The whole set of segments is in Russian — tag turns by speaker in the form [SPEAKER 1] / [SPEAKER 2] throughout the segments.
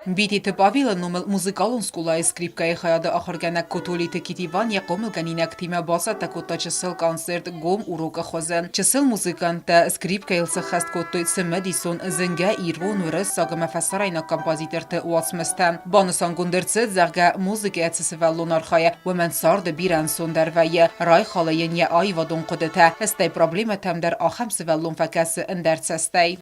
[SPEAKER 1] Битеты Павелы номыл музыкалон скъолайы скрипкъйы хайады ахуыргăнинăгтը кодтой китиван якъомылгăнинăгтыме басата кодтой чысыл концерт гом урокы хуызы. Чысыл музыканты скрипкăйы сăххăст кодтой цины дисон зынга ирвон урыс сагымы фасарайна композиторты уацмыстă. Банысан ырцыд зәгә музыка әтсесевәллон архая вәмен сарды бирән сондәрвәйе рай халайын я аивадон кодыта. Стәй проблема тәмдәр ахамсевәллон фәкәсе ындәрцәстәй.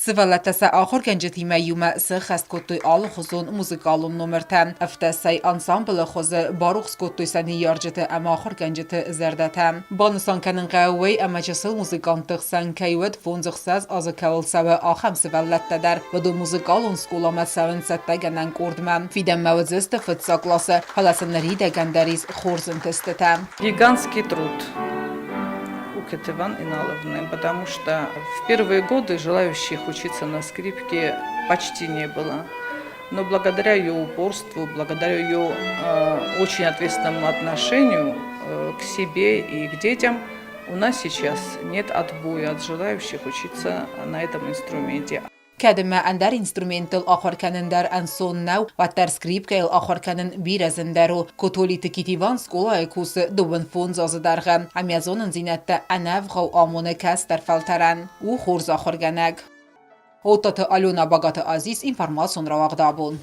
[SPEAKER 1] Սվալատասա ахуыргăнинăгтыме юма сăххăст кодтой алыхуызон музыкалон номыртă. Ыфтăсăй ансамблы хуызы барухс кодтой сани ярджыты әмә ахуыргăнинăгты зәрдәтә. Банысан кәнінғәуей әмә чысыл музыкантық сан кәйвет фонзықсаз азы кәвілсәві ахам сывәлләттәдәр. Вăду музыкалон сколама сәвін сәттәгәнән кордмә. Фидән мәвәзісті фытса класы халасынлари дәгәндәріз хорзын тестетә.
[SPEAKER 2] Гигантский труд у Кэти Ивановны, потому что в первые годы желающих учиться на скрипке почти не было. Но благодаря ее упорству, благодаря ее очень ответственному отношению к себе и к детям, у нас сейчас нет отбоя от желающих учиться на этом инструменте.
[SPEAKER 1] Кәдімі әндер инструментіл ахуыргăнинăгтăр әнсон нәу ваттар скрипкăйыл ахуыргăнин бирәзіндәру. Кодтой китиван скъолайы кусы дубын фонз азыдарғы. Әмязонын зинәтті әнәв ғау амоны кәстер фәлтәрән. У хорз ахуыргăнинăгтă. Отаты Алена Багаты Азиз информацион равағда бұл.